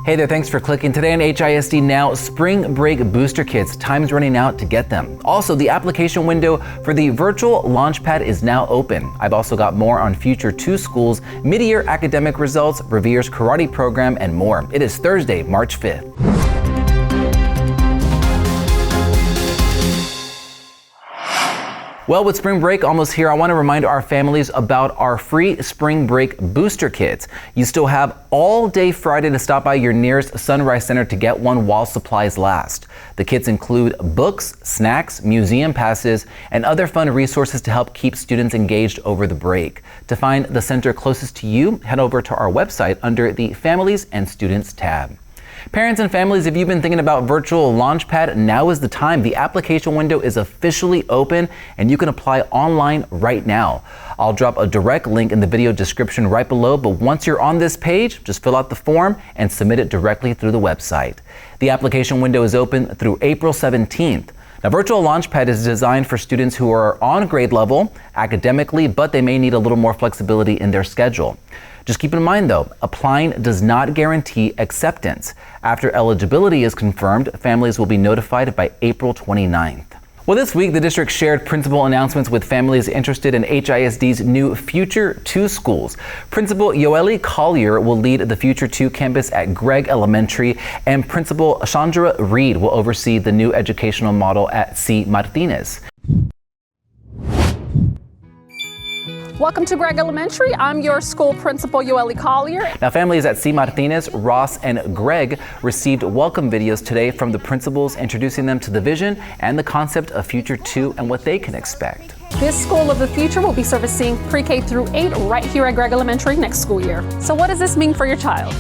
Hey there, thanks for clicking. Today on HISD Now, spring break booster kits. Time's running out to get them. Also, the application window for the virtual Launchpad is now open. I've also got more on Future 2 schools, mid-year academic results, Revere's karate program, and more. It is Thursday, March 5th. Well, with spring break almost here, I want to remind our families about our free spring break booster kits. You still have all day Friday to stop by your nearest Sunrise Center to get one while supplies last. The kits include books, snacks, museum passes, and other fun resources to help keep students engaged over the break. To find the center closest to you, head over to our website under the Families and Students tab. Parents and families, if you've been thinking about virtual Launchpad, now is the time. The application window is officially open and you can apply online right now. I'll drop a direct link in the video description right below, but once you're on this page, just fill out the form and submit it directly through the website. The application window is open through April 17th. Now, Virtual Launchpad is designed for students who are on grade level academically, but they may need a little more flexibility in their schedule. Just keep in mind though, applying does not guarantee acceptance. After eligibility is confirmed, families will be notified by April 29th. Well, this week, the district shared principal announcements with families interested in HISD's new Future 2 schools. Principal Yoeli Collier will lead the Future 2 campus at Gregg Elementary, and Principal Chandra Reed will oversee the new educational model at C. Martinez. Welcome to Gregg Elementary. I'm your school principal, Yoeli Collier. Now, families at C. Martinez, Ross, and Gregg received welcome videos today from the principals introducing them to the vision and the concept of Future 2 and what they can expect. This school of the future will be servicing pre-K through 8 right here at Gregg Elementary next school year. So what does this mean for your child?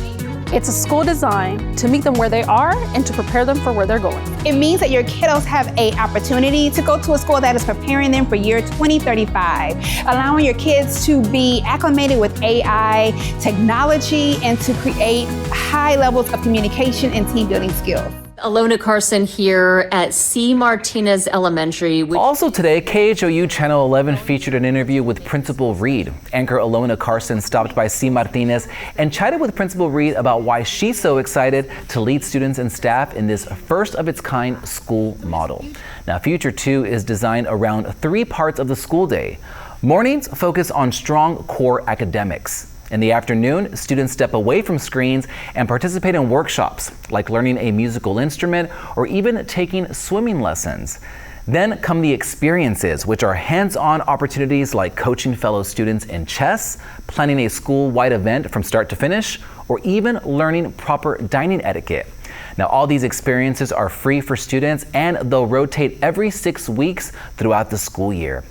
It's a school designed to meet them where they are and to prepare them for where they're going. It means that your kiddos have an opportunity to go to a school that is preparing them for year 2035, allowing your kids to be acclimated with AI, technology, and to create high levels of communication and team building skills. Alona Carson here at C. Martinez Elementary. Also today, KHOU Channel 11 featured an interview with Principal Reed. Anchor Alona Carson stopped by C. Martinez and chatted with Principal Reed about why she's so excited to lead students and staff in this first-of-its-kind school model. Now, Future 2 is designed around 3 parts of the school day. Mornings focus on strong core academics. In the afternoon, students step away from screens and participate in workshops, like learning a musical instrument or even taking swimming lessons. Then come the experiences, which are hands-on opportunities like coaching fellow students in chess, planning a school-wide event from start to finish, or even learning proper dining etiquette. Now, all these experiences are free for students and they'll rotate every 6 weeks throughout the school year.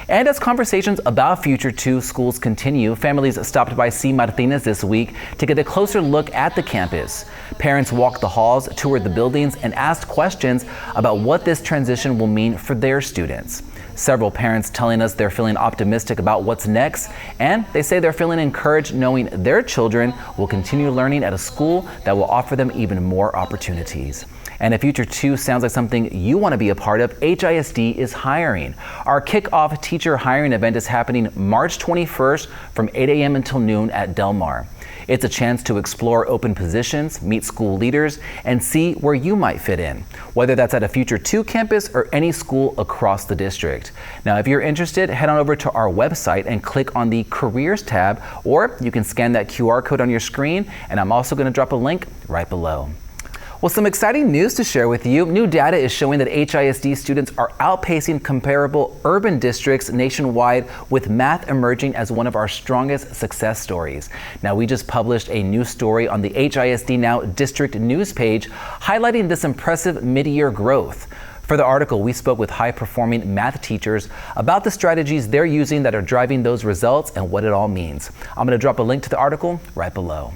And as conversations about Future 2 schools continue, families stopped by C. Martinez this week to get a closer look at the campus. Parents walked the halls, toured the buildings, and asked questions about what this transition will mean for their students. Several parents telling us they're feeling optimistic about what's next, and they say they're feeling encouraged knowing their children will continue learning at a school that will offer them even more opportunities. And if Future 2 sounds like something you want to be a part of, HISD is hiring. Our Kickoff teacher hiring event is happening March 21st from 8 a.m. until noon at Del Mar. It's a chance to explore open positions, meet school leaders, and see where you might fit in, whether that's at a Future 2 campus or any school across the district. Now, if you're interested, head on over to our website and click on the Careers tab, or you can scan that QR code on your screen, and I'm also going to drop a link right below. Well, some exciting news to share with you. New data is showing that HISD students are outpacing comparable urban districts nationwide, with math emerging as one of our strongest success stories. Now, we just published a new story on the HISD Now district news page highlighting this impressive mid-year growth. For the article, we spoke with high-performing math teachers about the strategies they're using that are driving those results and what it all means. I'm going to drop a link to the article right below.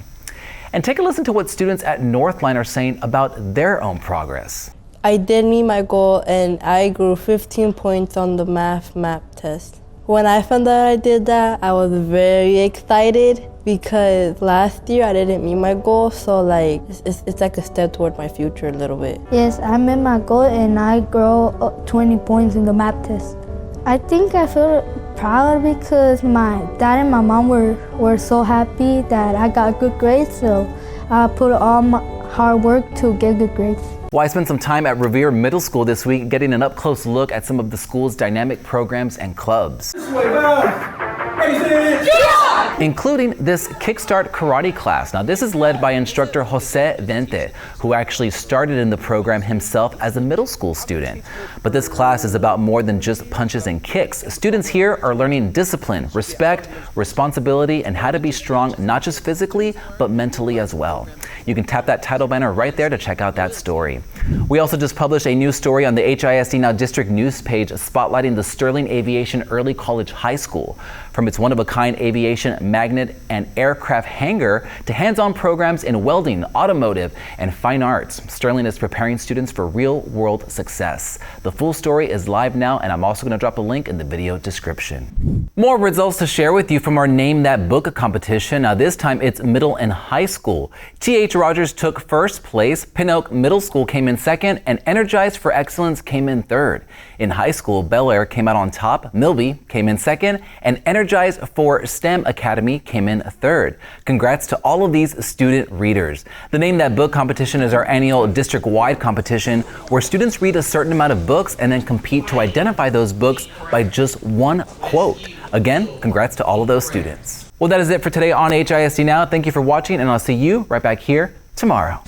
And take a listen to what students at Northline are saying about their own progress. I did meet my goal and I grew 15 points on the math map test. When I found out I did that, I was very excited because last year I didn't meet my goal, so it's like a step toward my future a little bit. Yes, I met my goal and I grew 20 points in the math test. I think I feel proud because my dad and my mom were so happy that I got good grades, so I put all my hard work to get good grades. Well, I spent some time at Revere Middle School this week getting an up-close look at some of the school's dynamic programs and clubs. Including this Kickstart karate class. Now, this is led by instructor Jose Vente, who actually started in the program himself as a middle school student. But this class is about more than just punches and kicks. Students here are learning discipline, respect, responsibility, and how to be strong, not just physically, but mentally as well. You can tap that title banner right there to check out that story. We also just published a new story on the HISD Now District News page spotlighting the Sterling Aviation Early College High School. From its one-of-a-kind aviation magnet and aircraft hangar to hands-on programs in welding, automotive, and fine arts, Sterling is preparing students for real-world success. The full story is live now, and I'm also going to drop a link in the video description. More results to share with you from our Name That Book competition. Now this time it's middle and high school. T.H. Rogers took first place, Pin Oak Middle School came in second, and Energized for Excellence came in third. In high school, Bel Air came out on top, Milby came in second, and Energized for STEM Academy came in third. Congrats to all of these student readers. The Name That Book competition is our annual district-wide competition where students read a certain amount of books and then compete to identify those books by just one quote. Again, congrats to all of those students. Well, that is it for today on HISD Now. Thank you for watching, and I'll see you right back here tomorrow.